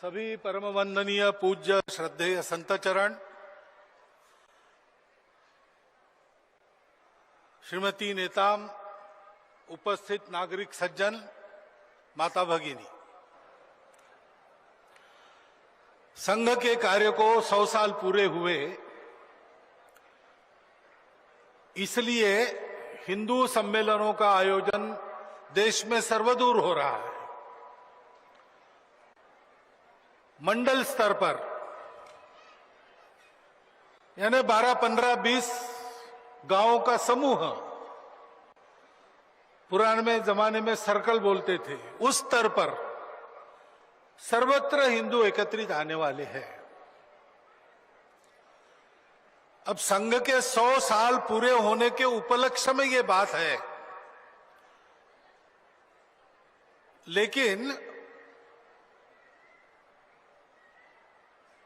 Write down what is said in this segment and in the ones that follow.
सभी परम वंदनीय पूज्य श्रद्धेय संत चरण, श्रीमती नेताम, उपस्थित नागरिक सज्जन, माता भगिनी, संघ के कार्य को 100 साल पूरे हुए, इसलिए हिंदू सम्मेलनों का आयोजन देश में सर्वदूर हो रहा है। मंडल स्तर पर यानी 12, 15, 20 गांवों का समूह, पुराने जमाने में सर्कल बोलते थे, उस स्तर पर सर्वत्र हिंदू एकत्रित आने वाले हैं। अब संघ के 100 साल पूरे होने के उपलक्ष्य में ये बात है, लेकिन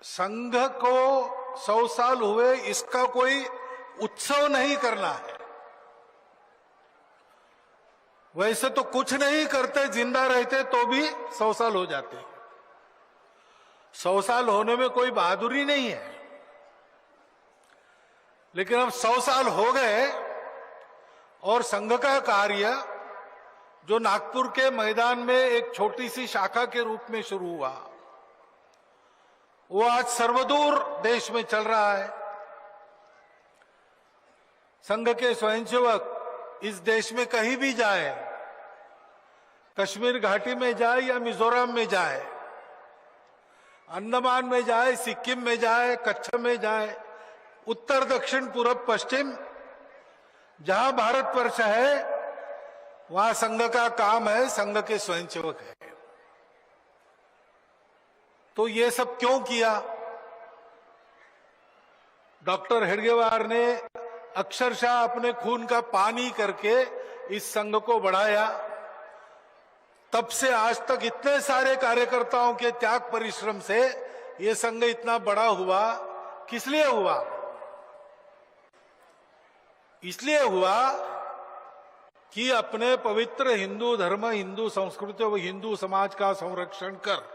संघ को 100 साल हुए, इसका कोई उत्सव नहीं करना है। वैसे तो कुछ नहीं करते, जिंदा रहते तो भी 100 साल हो जाते। 100 साल होने में कोई बहादुरी नहीं है, लेकिन अब 100 साल हो गए और संघ का कार्य जो नागपुर के मैदान में एक छोटी सी शाखा के रूप में शुरू हुआ, वो आज सर्वदूर देश में चल रहा है। संघ के स्वयंसेवक इस देश में कहीं भी जाए, कश्मीर घाटी में जाए या मिजोरम में जाए, अंडमान में जाए, सिक्किम में जाए, कच्छ में जाए, उत्तर दक्षिण पूर्व पश्चिम, जहां भारतवर्ष है वहां संघ का काम है, संघ के स्वयंसेवक है। तो ये सब क्यों किया? डॉक्टर हेडगेवार ने अक्षरशः अपने खून का पानी करके इस संघ को बढ़ाया। तब से आज तक इतने सारे कार्यकर्ताओं के त्याग परिश्रम से ये संघ इतना बड़ा हुआ। किस लिए हुआ? इसलिए हुआ कि अपने पवित्र हिंदू धर्म, हिंदू संस्कृति व हिंदू समाज का संरक्षण कर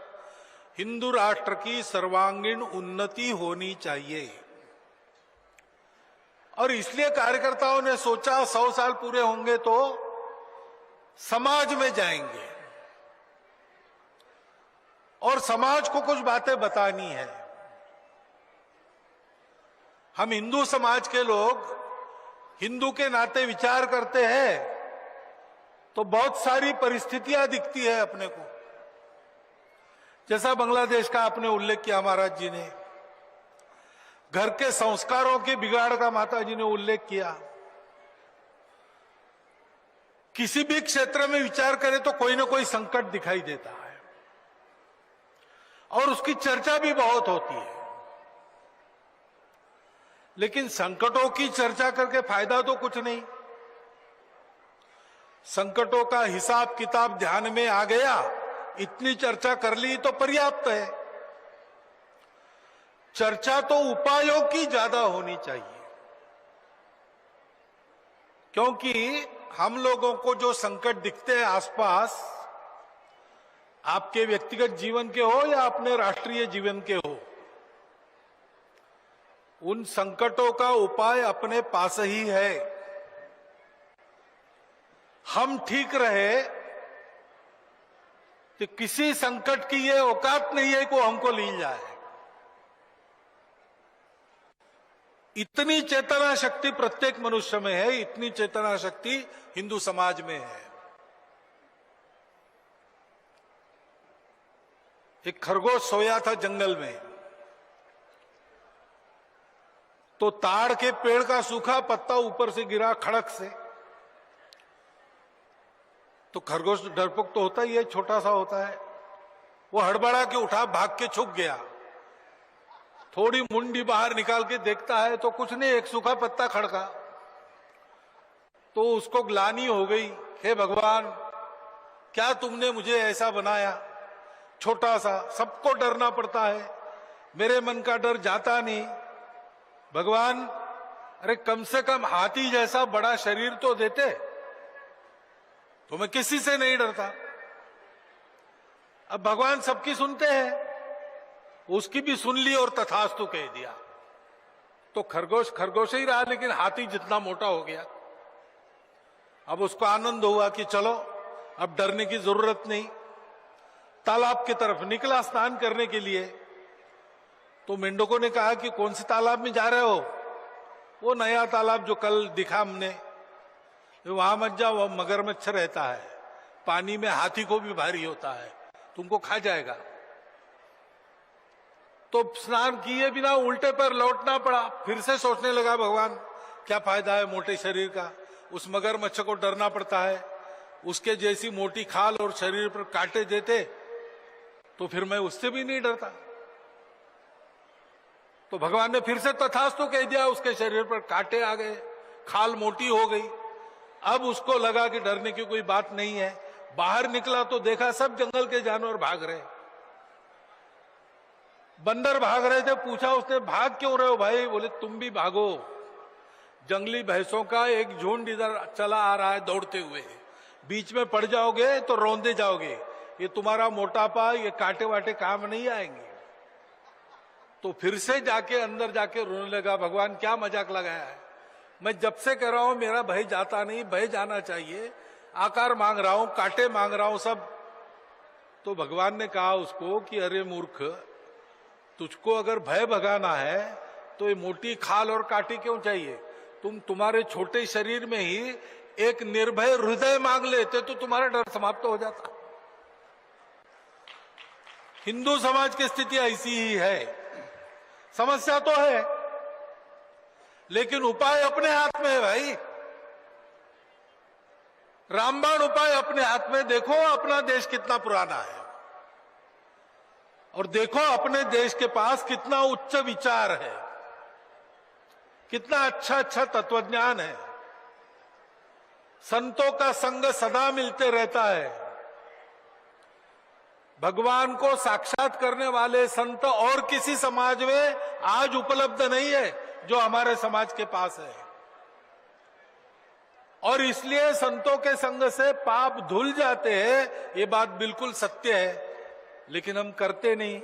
हिंदू राष्ट्र की सर्वांगीण उन्नति होनी चाहिए। और इसलिए कार्यकर्ताओं ने सोचा 100 साल पूरे होंगे तो समाज में जाएंगे और समाज को कुछ बातें बतानी है। हम हिंदू समाज के लोग हिंदू के नाते विचार करते हैं तो बहुत सारी परिस्थितियां दिखती है अपने को, जैसा बांग्लादेश का आपने उल्लेख किया महाराज जी ने, घर के संस्कारों के बिगाड़ का माता जी ने उल्लेख किया। किसी भी क्षेत्र में विचार करें तो कोई ना कोई संकट दिखाई देता है और उसकी चर्चा भी बहुत होती है, लेकिन संकटों की चर्चा करके फायदा तो कुछ नहीं। संकटों का हिसाब किताब ध्यान में आ गया, इतनी चर्चा कर ली तो पर्याप्त है। चर्चा तो उपायों की ज्यादा होनी चाहिए, क्योंकि हम लोगों को जो संकट दिखते हैं आसपास, आपके व्यक्तिगत जीवन के हो या अपने राष्ट्रीय जीवन के हो, उन संकटों का उपाय अपने पास ही है। हम ठीक रहे तो किसी संकट की ये औकात नहीं है कि हमको लील जाए। इतनी चेतना शक्ति प्रत्येक मनुष्य में है, इतनी चेतना शक्ति हिंदू समाज में है। एक खरगोश सोया था जंगल में, तो ताड़ के पेड़ का सूखा पत्ता ऊपर से गिरा खड़क से, तो खरगोश डरपोक तो होता ही है, छोटा सा होता है, वो हड़बड़ा के उठा, भाग के छुप गया। थोड़ी मुंडी बाहर निकाल के देखता है तो कुछ नहीं, एक सूखा पत्ता खड़का। तो उसको ग्लानि हो गई, हे भगवान, क्या तुमने मुझे ऐसा बनाया, छोटा सा, सबको डरना पड़ता है, मेरे मन का डर जाता नहीं। भगवान, अरे कम से कम हाथी जैसा बड़ा शरीर तो देते, तो मैं किसी से नहीं डरता। अब भगवान सबकी सुनते हैं, उसकी भी सुन ली और तथास्तु कह दिया। तो खरगोश खरगोश ही रहा, लेकिन हाथी जितना मोटा हो गया। अब उसको आनंद हुआ कि चलो अब डरने की जरूरत नहीं। तालाब की तरफ निकला स्नान करने के लिए। तो मेंढकों ने कहा कि कौन से तालाब में जा रहे हो? वो नया तालाब जो कल दिखा हमने, वहां मत जाओ, वह मगरमच्छ रहता है, पानी में हाथी को भी भारी होता है, तुमको खा जाएगा। तो स्नान किए बिना उल्टे पर लौटना पड़ा। फिर से सोचने लगा, भगवान क्या फायदा है मोटे शरीर का, उस मगरमच्छ को डरना पड़ता है, उसके जैसी मोटी खाल और शरीर पर कांटे देते तो फिर मैं उससे भी नहीं डरता। तो भगवान ने फिर से तथास्तु कह दिया, उसके शरीर पर कांटे आ गए, खाल मोटी हो गई। अब उसको लगा कि डरने की कोई बात नहीं है। बाहर निकला तो देखा सब जंगल के जानवर भाग रहे, बंदर भाग रहे थे। पूछा उसने, भाग क्यों रहे हो भाई? बोले तुम भी भागो, जंगली भैंसों का एक झुंड इधर चला आ रहा है दौड़ते हुए, बीच में पड़ जाओगे तो रौंदे जाओगे, ये तुम्हारा मोटापा, ये कांटे वाटे काम नहीं आएंगे। तो फिर से जाके अंदर जाके रोने लगा, भगवान क्या मजाक लगाया है, मैं जब से कह रहा हूं मेरा भय जाता नहीं, भय जाना चाहिए, आकार मांग रहा हूं, कांटे मांग रहा हूं सब। तो भगवान ने कहा उसको कि अरे मूर्ख, तुझको अगर भय भगाना है तो ये मोटी खाल और कांटे क्यों चाहिए? तुम्हारे छोटे शरीर में ही एक निर्भय हृदय मांग लेते तो तुम्हारा डर समाप्त हो जाता। हिंदू समाज की स्थिति ऐसी ही है। समस्या तो है, लेकिन उपाय अपने हाथ में है भाई। रामबाण उपाय अपने हाथ में। देखो अपना देश कितना पुराना है, और देखो अपने देश के पास कितना उच्च विचार है, कितना अच्छा अच्छा तत्वज्ञान है, संतों का संग सदा मिलते रहता है। भगवान को साक्षात करने वाले संत और किसी समाज में आज उपलब्ध नहीं है जो हमारे समाज के पास है। और इसलिए संतों के संग से पाप धुल जाते हैं, ये बात बिल्कुल सत्य है, लेकिन हम करते नहीं।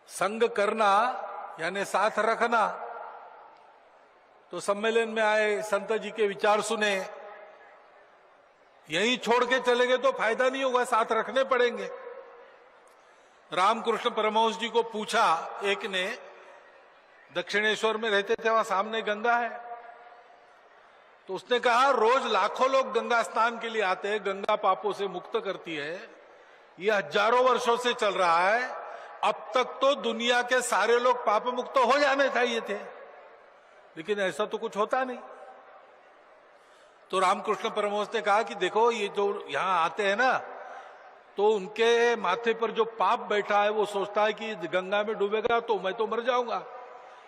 संग करना यानी साथ रखना। तो सम्मेलन में आए, संत जी के विचार सुने, यही छोड़ के चले गए तो फायदा नहीं होगा, साथ रखने पड़ेंगे। रामकृष्ण परमहंस जी को पूछा एक ने, दक्षिणेश्वर में रहते थे, वहां सामने गंगा है, तो उसने कहा रोज लाखों लोग गंगा स्नान के लिए आते हैं, गंगा पापों से मुक्त करती है, ये हजारों वर्षों से चल रहा है, अब तक तो दुनिया के सारे लोग पाप मुक्त हो जाने चाहिए थे, लेकिन ऐसा तो कुछ होता नहीं। तो रामकृष्ण परमहंस ने कहा कि देखो ये जो यहां आते हैं ना, तो उनके माथे पर जो पाप बैठा है वो सोचता है कि गंगा में डूबेगा तो मैं तो मर जाऊंगा,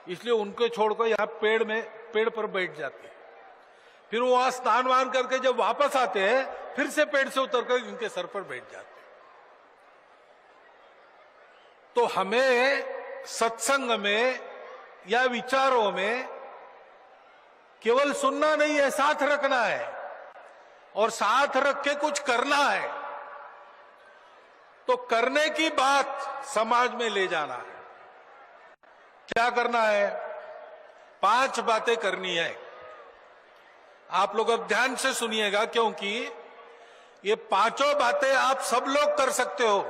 इसलिए उनको छोड़कर यहाँ पेड़ पर बैठ जाते हैं। फिर वो वहां स्नान वान करके जब वापस आते हैं, फिर से पेड़ से उतरकर इनके सर पर बैठ जाते हैं। तो हमें सत्संग में या विचारों में केवल सुनना नहीं है, साथ रखना है, और साथ रख के कुछ करना है। तो करने की बात समाज में ले जाना है। क्या करना है? 5 बातें करनी है। आप लोग अब ध्यान से सुनिएगा, क्योंकि ये 5 बातें आप सब लोग कर सकते हो,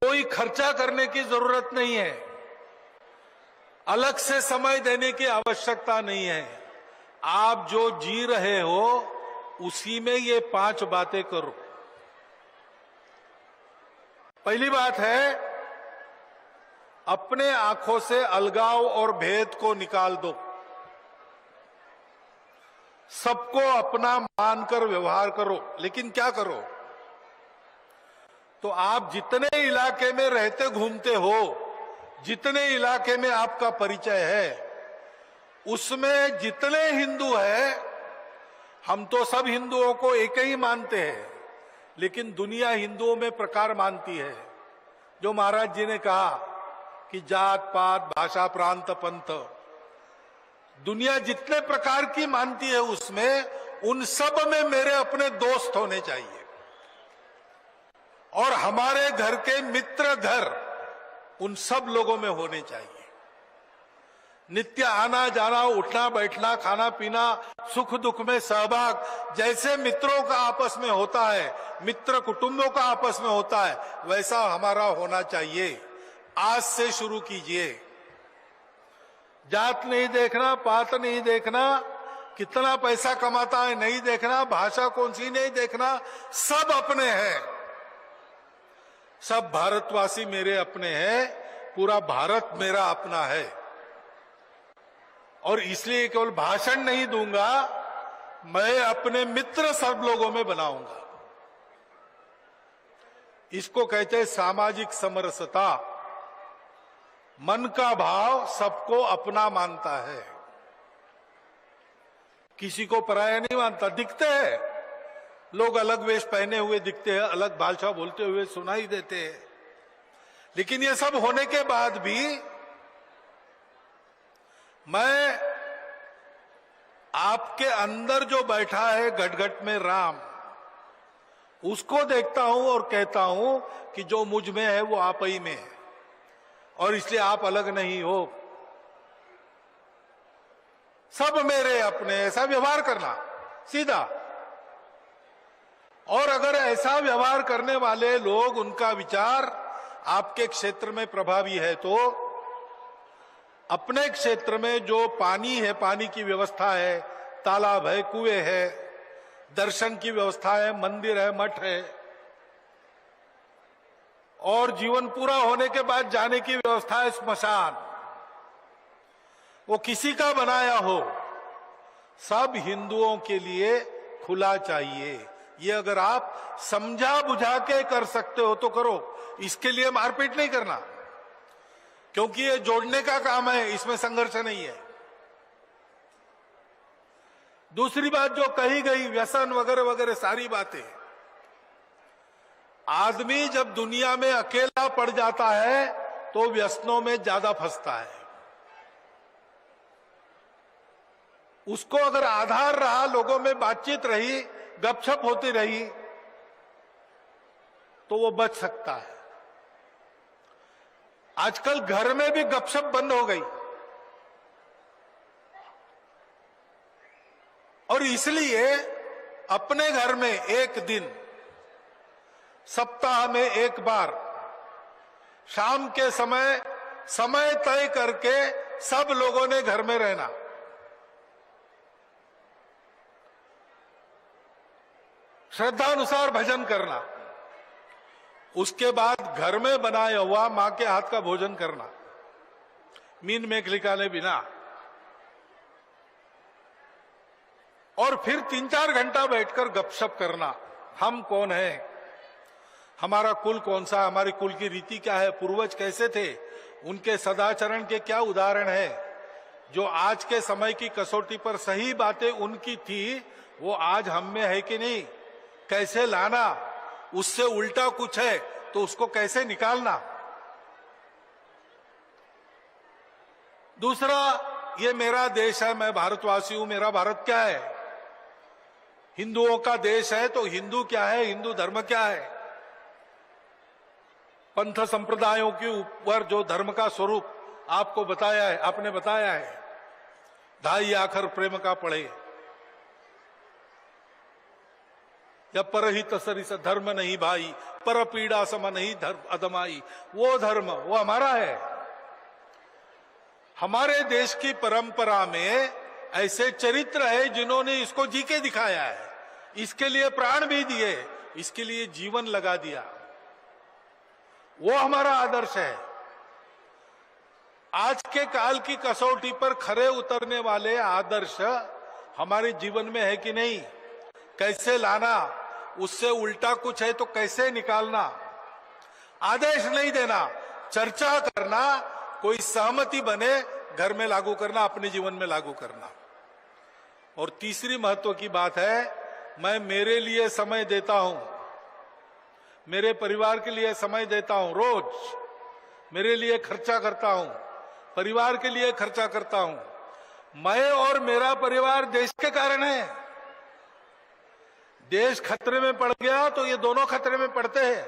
कोई खर्चा करने की जरूरत नहीं है, अलग से समय देने की आवश्यकता नहीं है। आप जो जी रहे हो उसी में ये 5 बातें करो। पहली बात है, अपने आंखों से अलगाव और भेद को निकाल दो। सबको अपना मानकर व्यवहार करो। लेकिन क्या करो? तो आप जितने इलाके में रहते घूमते हो, जितने इलाके में आपका परिचय है, उसमें जितने हिंदू हैं, हम तो सब हिंदुओं को एक ही मानते हैं, लेकिन दुनिया हिंदुओं में प्रकार मानती है। जो महाराज जी ने कहा कि जात पात भाषा प्रांत पंथ, दुनिया जितने प्रकार की मानती है, उसमें उन सब में मेरे अपने दोस्त होने चाहिए। और हमारे घर के मित्र घर उन सब लोगों में होने चाहिए। नित्य आना जाना, उठना बैठना, खाना पीना, सुख दुख में सहभाग जैसे मित्रों का आपस में होता है, मित्र कुटुंबों का आपस में होता है, वैसा हमारा होना चाहिए। आज से शुरू कीजिए। जात नहीं देखना, पात नहीं देखना, कितना पैसा कमाता है नहीं देखना, भाषा कौन सी नहीं देखना, सब अपने हैं। सब भारतवासी मेरे अपने हैं, पूरा भारत मेरा अपना है। और इसलिए केवल भाषण नहीं दूंगा, मैं अपने मित्र सब लोगों में बनाऊंगा। इसको कहते हैं सामाजिक समरसता। मन का भाव सबको अपना मानता है, किसी को पराया नहीं मानता। दिखते हैं लोग अलग वेश पहने हुए दिखते हैं, अलग भाषा बोलते हुए सुनाई देते हैं, लेकिन ये सब होने के बाद भी मैं आपके अंदर जो बैठा है घट-घट में राम, उसको देखता हूं और कहता हूं कि जो मुझ में है वो आप ही में है, और इसलिए आप अलग नहीं हो। सब मेरे अपने, ऐसा व्यवहार करना सीधा। और अगर ऐसा व्यवहार करने वाले लोग, उनका विचार आपके क्षेत्र में प्रभावी है, तो अपने क्षेत्र में जो पानी है, पानी की व्यवस्था है, तालाब है, कुएं है, दर्शन की व्यवस्था है, मंदिर है, मठ है, और जीवन पूरा होने के बाद जाने की व्यवस्था है स्मशान, वो किसी का बनाया हो, सब हिंदुओं के लिए खुला चाहिए। ये अगर आप समझा बुझा के कर सकते हो तो करो, इसके लिए मारपीट नहीं करना, क्योंकि ये जोड़ने का काम है, इसमें संघर्ष नहीं है। दूसरी बात जो कही गई, व्यसन वगैरह वगैरह सारी बातें, आदमी जब दुनिया में अकेला पड़ जाता है तो व्यसनों में ज्यादा फंसता है। उसको अगर आधार रहा, लोगों में बातचीत रही, गपशप होती रही, तो वो बच सकता है। आजकल घर में भी गपशप बंद हो गई, और इसलिए अपने घर में एक दिन, सप्ताह में एक बार, शाम के समय तय करके सब लोगों ने घर में रहना। श्रद्धानुसार भजन करना, उसके बाद घर में बनाया हुआ मां के हाथ का भोजन करना, मीन मेघ निकाले बिना, और फिर 3-4 घंटा बैठकर गपशप करना। हम कौन हैं, हमारा कुल कौन सा, हमारे कुल की रीति क्या है, पूर्वज कैसे थे, उनके सदाचरण के क्या उदाहरण है, जो आज के समय की कसौटी पर सही बातें उनकी थी, वो आज हम में है कि नहीं, कैसे लाना, उससे उल्टा कुछ है तो उसको कैसे निकालना। दूसरा, ये मेरा देश है, मैं भारतवासी हूं, मेरा भारत क्या है, हिंदुओं का देश है, तो हिंदू क्या है, हिंदू धर्म क्या है। पंथ संप्रदायों के ऊपर जो धर्म का स्वरूप आपको बताया है, आपने बताया है, ढाई आखर प्रेम का पढ़े, या परहित सरिस धर्म नहीं भाई, पर पीड़ा सम नहीं धर्म अदमाई, वो धर्म वो हमारा है। हमारे देश की परंपरा में ऐसे चरित्र है जिन्होंने इसको जी के दिखाया है, इसके लिए प्राण भी दिए, इसके लिए जीवन लगा दिया, वो हमारा आदर्श है। आज के काल की कसौटी पर खरे उतरने वाले आदर्श हमारे जीवन में है कि नहीं, कैसे लाना, उससे उल्टा कुछ है तो कैसे निकालना। आदेश नहीं देना, चर्चा करना, कोई सहमति बने, घर में लागू करना, अपने जीवन में लागू करना। और तीसरी महत्व की बात है, मैं मेरे लिए समय देता हूं, मेरे परिवार के लिए समय देता हूं, रोज मेरे लिए खर्चा करता हूं, परिवार के लिए खर्चा करता हूं। मैं और मेरा परिवार देश के कारण है। देश खतरे में पड़ गया तो ये दोनों खतरे में पड़ते हैं।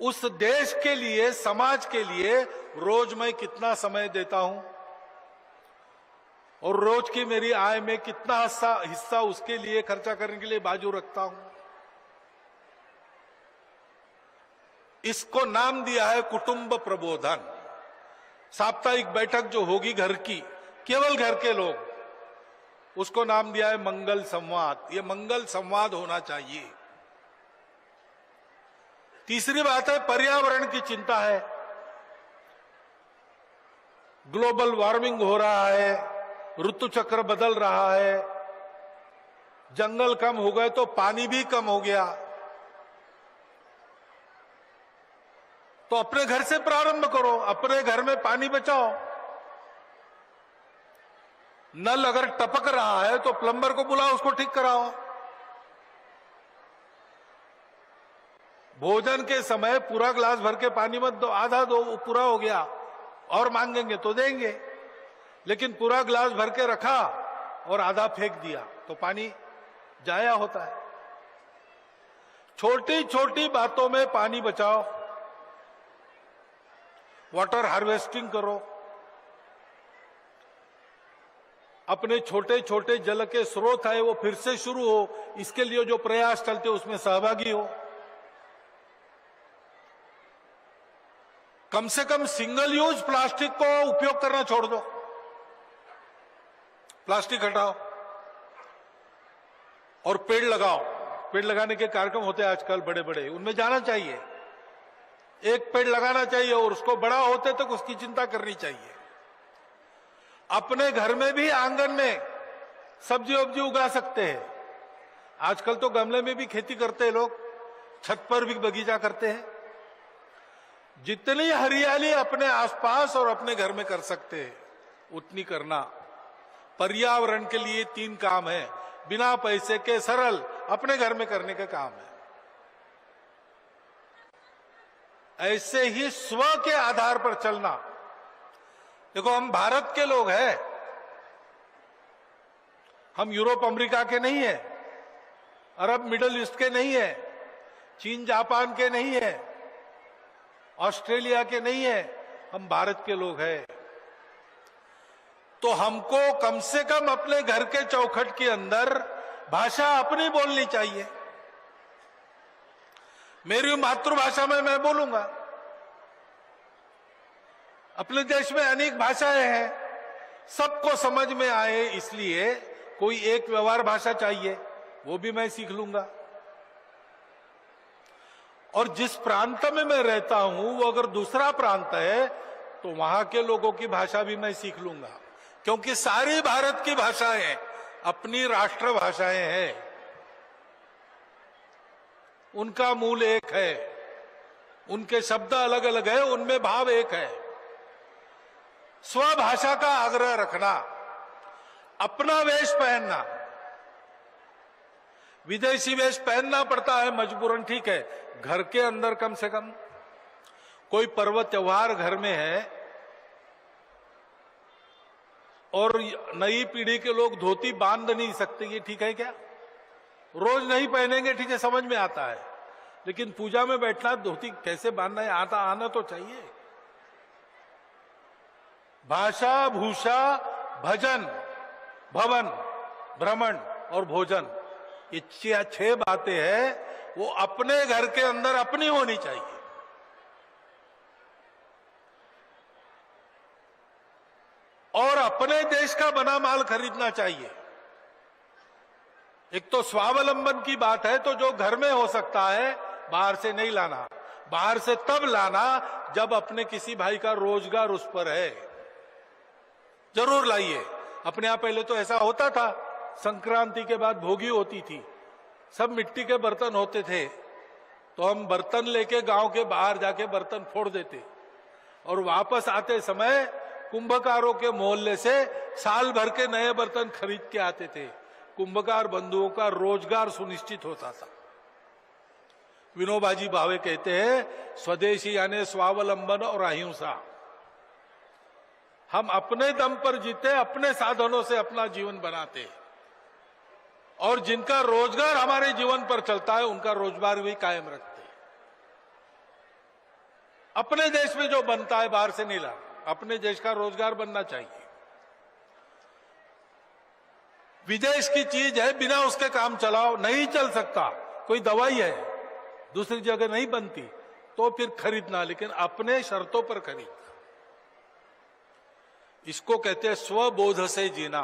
उस देश के लिए, समाज के लिए रोज मैं कितना समय देता हूं और रोज की मेरी आय में कितना हिस्सा उसके लिए खर्चा करने के लिए बाजू रखता हूं। इसको नाम दिया है कुटुंब प्रबोधन। साप्ताहिक बैठक जो होगी घर की, केवल घर के लोग, उसको नाम दिया है मंगल संवाद। ये मंगल संवाद होना चाहिए। तीसरी बात है पर्यावरण की चिंता है। ग्लोबल वार्मिंग हो रहा है, ऋतु चक्र बदल रहा है, जंगल कम हो गए तो पानी भी कम हो गया। तो अपने घर से प्रारंभ करो, अपने घर में पानी बचाओ। नल अगर टपक रहा है तो प्लम्बर को बुलाओ, उसको ठीक कराओ। भोजन के समय पूरा ग्लास भर के पानी मत दो, आधा दो, वो पूरा हो गया, और मांगेंगे तो देंगे। लेकिन पूरा ग्लास भर के रखा और आधा फेंक दिया तो पानी जाया होता है। छोटी छोटी बातों में पानी बचाओ, वाटर हार्वेस्टिंग करो, अपने छोटे छोटे जल के स्रोत है वो फिर से शुरू हो, इसके लिए जो प्रयास चलते उसमें सहभागी हो। कम से कम सिंगल यूज प्लास्टिक को उपयोग करना छोड़ दो, प्लास्टिक हटाओ और पेड़ लगाओ। पेड़ लगाने के कार्यक्रम होते हैं आजकल बड़े बड़े, उनमें जाना चाहिए। एक पेड़ लगाना चाहिए और उसको बड़ा होते तक उसकी चिंता करनी चाहिए। अपने घर में भी आंगन में सब्जी वब्जी उगा सकते हैं। आजकल तो गमले में भी खेती करते हैं लोग, छत पर भी बगीचा करते हैं। जितनी हरियाली अपने आसपास और अपने घर में कर सकते हैं उतनी करना। पर्यावरण के लिए 3 काम है, बिना पैसे के सरल अपने घर में करने का काम है। ऐसे ही स्व के आधार पर चलना। देखो, हम भारत के लोग हैं, हम यूरोप अमेरिका के नहीं है, अरब मिडिल ईस्ट के नहीं है, चीन जापान के नहीं है, ऑस्ट्रेलिया के नहीं है, हम भारत के लोग हैं। तो हमको कम से कम अपने घर के चौखट के अंदर भाषा अपनी बोलनी चाहिए। मेरी मातृभाषा में मैं बोलूंगा। अपने देश में अनेक भाषाएं हैं, सबको समझ में आए इसलिए कोई एक व्यवहार भाषा चाहिए, वो भी मैं सीख लूंगा। और जिस प्रांत में मैं रहता हूं वो अगर दूसरा प्रांत है तो वहां के लोगों की भाषा भी मैं सीख लूंगा, क्योंकि सारी भारत की भाषाएं अपनी राष्ट्र भाषाएं हैं। उनका मूल एक है, उनके शब्द अलग अलग है, उनमें भाव एक है। स्वभाषा का आग्रह रखना, अपना वेश पहनना। विदेशी वेश पहनना पड़ता है मजबूरन, ठीक है, घर के अंदर कम से कम। कोई पर्व त्योहार घर में है और नई पीढ़ी के लोग धोती बांध नहीं सकते, ये ठीक है क्या? रोज नहीं पहनेंगे, ठीक है, समझ में आता है, लेकिन पूजा में बैठना धोती कैसे बांधना है आना तो चाहिए। भाषा, भूषा, भजन, भवन, भ्रमण और भोजन, ये 6 बातें हैं, वो अपने घर के अंदर अपनी होनी चाहिए। और अपने देश का बना माल खरीदना चाहिए। एक तो स्वावलंबन की बात है, तो जो घर में हो सकता है बाहर से नहीं लाना। बाहर से तब लाना जब अपने किसी भाई का रोजगार उस पर है, जरूर लाइए। अपने यहां पहले तो ऐसा होता था, संक्रांति के बाद भोगी होती थी, सब मिट्टी के बर्तन होते थे, तो हम बर्तन लेके गांव के बाहर जाके बर्तन फोड़ देते और वापस आते समय कुंभकारों के मोहल्ले से साल भर के नए बर्तन खरीद के आते थे। कुंभकार बंधुओं का रोजगार सुनिश्चित होता था। विनोबाजी भावे कहते हैं, स्वदेशी यानी स्वावलंबन और अहिंसा। हम अपने दम पर जीते, अपने साधनों से अपना जीवन बनाते, और जिनका रोजगार हमारे जीवन पर चलता है उनका रोजगार भी कायम रखते। अपने देश में जो बनता है बाहर से नहीं ला, अपने देश का रोजगार बनना चाहिए। विदेश की चीज है, बिना उसके काम चलाओ नहीं चल सकता। कोई दवाई है दूसरी जगह नहीं बनती तो फिर खरीदना, लेकिन अपने शर्तों पर खरीदना। इसको कहते हैं स्वबोध से जीना।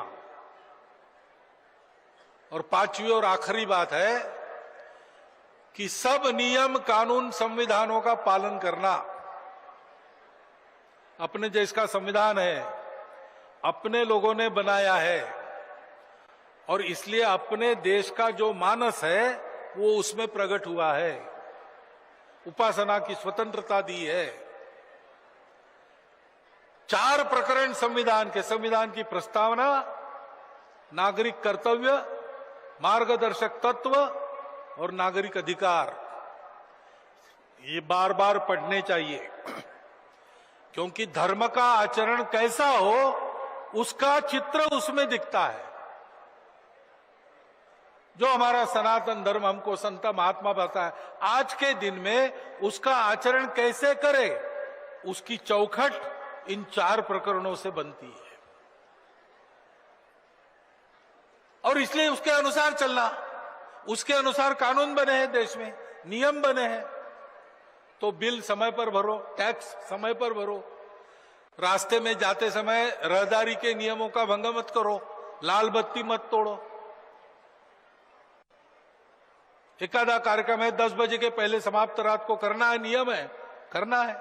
और पांचवी और आखिरी बात है कि सब नियम कानून संविधानों का पालन करना। अपने देश का संविधान है, अपने लोगों ने बनाया है, और इसलिए अपने देश का जो मानस है वो उसमें प्रकट हुआ है। उपासना की स्वतंत्रता दी है। 4 प्रकरण संविधान के, संविधान की प्रस्तावना, नागरिक कर्तव्य, मार्गदर्शक तत्व और नागरिक अधिकार, ये बार बार पढ़ने चाहिए, क्योंकि धर्म का आचरण कैसा हो उसका चित्र उसमें दिखता है। जो हमारा सनातन धर्म हमको संत महात्मा बताता है, आज के दिन में उसका आचरण कैसे करे, उसकी चौखट इन 4 प्रकरणों से बनती है। और इसलिए उसके अनुसार चलना, उसके अनुसार कानून बने हैं देश में, नियम बने हैं। तो बिल समय पर भरो, टैक्स समय पर भरो, रास्ते में जाते समय रहदारी के नियमों का भंग मत करो, लाल बत्ती मत तोड़ो। एकादा कार्यक्रम है 10 बजे के पहले समाप्त रात को करना है, नियम है, करना है।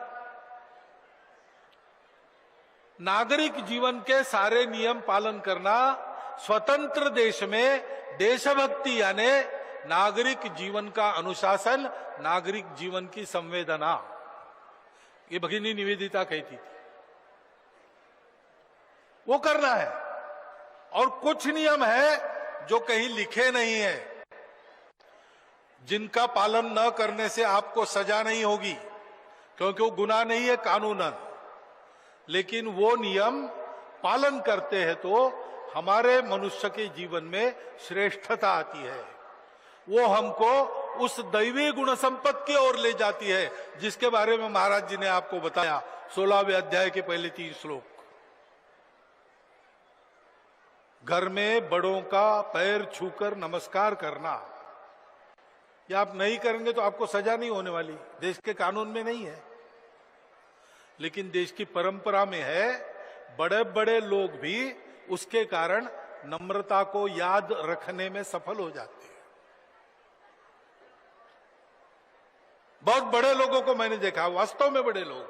नागरिक जीवन के सारे नियम पालन करना, स्वतंत्र देश में देशभक्ति यानी नागरिक जीवन का अनुशासन, नागरिक जीवन की संवेदना, ये भगिनी निवेदिता कहती थी, वो करना है। और कुछ नियम है जो कहीं लिखे नहीं है, जिनका पालन न करने से आपको सजा नहीं होगी, क्योंकि वो गुनाह नहीं है कानूनन, लेकिन वो नियम पालन करते हैं तो हमारे मनुष्य के जीवन में श्रेष्ठता आती है। वो हमको उस दैवी गुण संपत्ति की ओर ले जाती है, जिसके बारे में महाराज जी ने आपको बताया 16वें अध्याय के पहले 3 श्लोक। घर में बड़ों का पैर छूकर नमस्कार करना, ये आप नहीं करेंगे तो आपको सजा नहीं होने वाली, देश के कानून में नहीं है, लेकिन देश की परंपरा में है। बड़े बड़े लोग भी उसके कारण नम्रता को याद रखने में सफल हो जाते हैं। बहुत बड़े लोगों को मैंने देखा, वास्तव में बड़े लोग,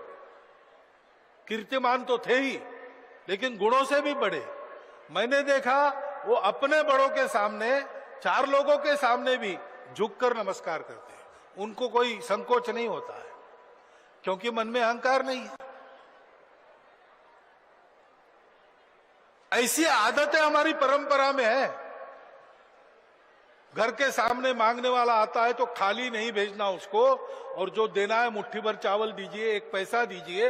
कीर्तिमान तो थे ही, लेकिन गुणों से भी बड़े। मैंने देखा वो अपने बड़ों के सामने, 4 लोगों के सामने भी झुककर नमस्कार करते हैं। उनको कोई संकोच नहीं होता है, क्योंकि मन में अहंकार नहीं है। ऐसी आदतें हमारी परंपरा में है। घर के सामने मांगने वाला आता है तो खाली नहीं भेजना उसको, और जो देना है मुट्ठी भर चावल दीजिए, 1 पैसा दीजिए।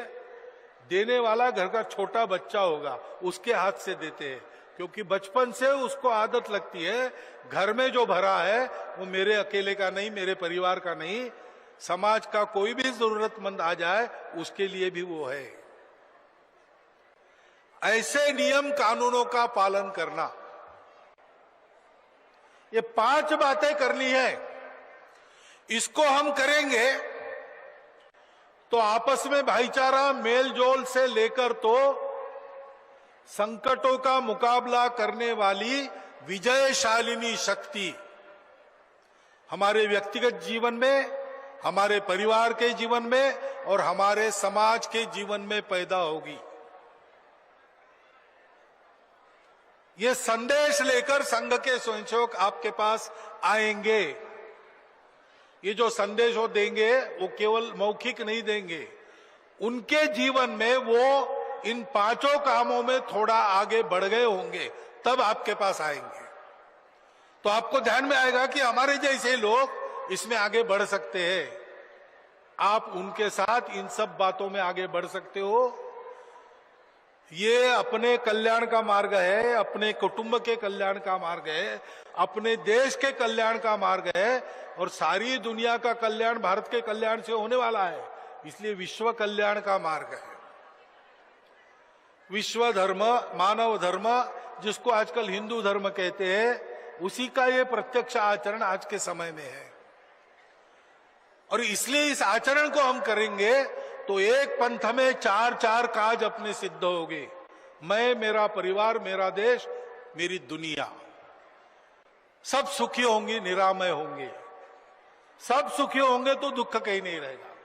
देने वाला घर का छोटा बच्चा होगा, उसके हाथ से देते हैं, क्योंकि बचपन से उसको आदत लगती है घर में जो भरा है वो मेरे अकेले का नहीं, मेरे परिवार का नहीं, समाज का कोई भी जरूरतमंद आ जाए उसके लिए भी वो है। ऐसे नियम कानूनों का पालन करना, ये 5 बातें करनी है। इसको हम करेंगे तो आपस में भाईचारा, मेल जोल से लेकर तो संकटों का मुकाबला करने वाली विजयशालिनी शक्ति हमारे व्यक्तिगत जीवन में, हमारे परिवार के जीवन में और हमारे समाज के जीवन में पैदा होगी। ये संदेश लेकर संघ के स्वयंसेवक आपके पास आएंगे। ये जो संदेश वो देंगे वो केवल मौखिक नहीं देंगे, उनके जीवन में वो इन 5 कामों में थोड़ा आगे बढ़ गए होंगे, तब आपके पास आएंगे। तो आपको ध्यान में आएगा कि हमारे जैसे लोग इसमें आगे बढ़ सकते हैं। आप उनके साथ इन सब बातों में आगे बढ़ सकते हो। ये अपने कल्याण का मार्ग है, अपने कुटुंब के कल्याण का मार्ग है, अपने देश के कल्याण का मार्ग है, और सारी दुनिया का कल्याण भारत के कल्याण से होने वाला है। इसलिए विश्व कल्याण का मार्ग है। विश्व धर्म, मानव धर्म, जिसको आजकल हिंदू धर्म कहते हैं, उसी का ये प्रत्यक्ष आचरण आज के समय में है। और इसलिए इस आचरण को हम करेंगे तो एक पंथ में चार चार काज अपने सिद्ध होंगे। मैं, मेरा परिवार, मेरा देश, मेरी दुनिया, सब सुखी होंगी, निरामय होंगे। सब सुखी होंगे तो दुख कहीं नहीं रहेगा।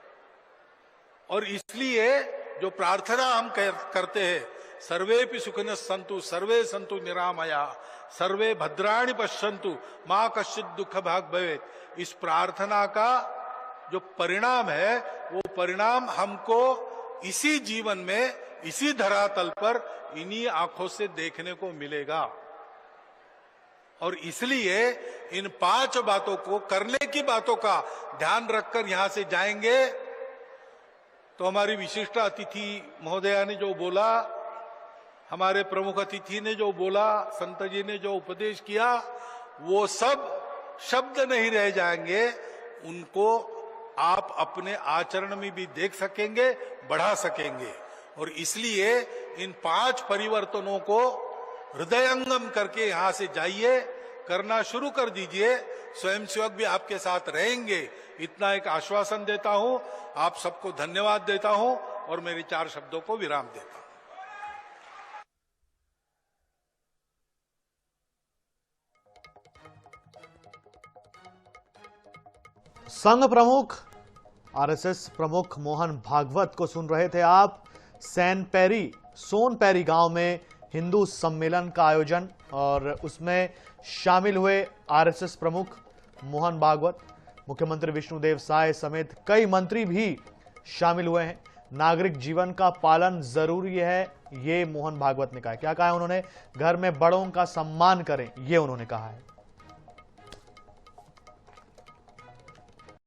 और इसलिए जो प्रार्थना हम करते हैं, सर्वेपि सुखिनः सन्तु सर्वे सन्तु निरामया सर्वे भद्राणि पश्यन्तु मां कश्चित् दुःख भाग् भवेत्, इस प्रार्थना का जो परिणाम है वो परिणाम हमको इसी जीवन में, इसी धरातल पर, इन्हीं आंखों से देखने को मिलेगा। और इसलिए इन 5 बातों को, करने की बातों का ध्यान रखकर यहां से जाएंगे तो हमारी विशिष्ट अतिथि महोदया ने जो बोला, हमारे प्रमुख अतिथि ने जो बोला, संत जी ने जो उपदेश किया, वो सब शब्द नहीं रह जाएंगे। उनको आप अपने आचरण में भी देख सकेंगे, बढ़ा सकेंगे। और इसलिए इन 5 परिवर्तनों को हृदयंगम करके यहां से जाइए, करना शुरू कर दीजिए। स्वयंसेवक भी आपके साथ रहेंगे, इतना एक आश्वासन देता हूं। आप सबको धन्यवाद देता हूं और मेरे 4 शब्दों को विराम देता हूं। संघ प्रमुख, आरएसएस प्रमुख मोहन भागवत को सुन रहे थे आप। सोनपैरी गांव में हिंदू सम्मेलन का आयोजन, और उसमें शामिल हुए आरएसएस प्रमुख मोहन भागवत, मुख्यमंत्री विष्णुदेव साय समेत कई मंत्री भी शामिल हुए हैं। नागरिक जीवन का पालन जरूरी है, ये मोहन भागवत ने कहा। क्या कहा है उन्होंने? घर में बड़ों का सम्मान करें, ये उन्होंने कहा है।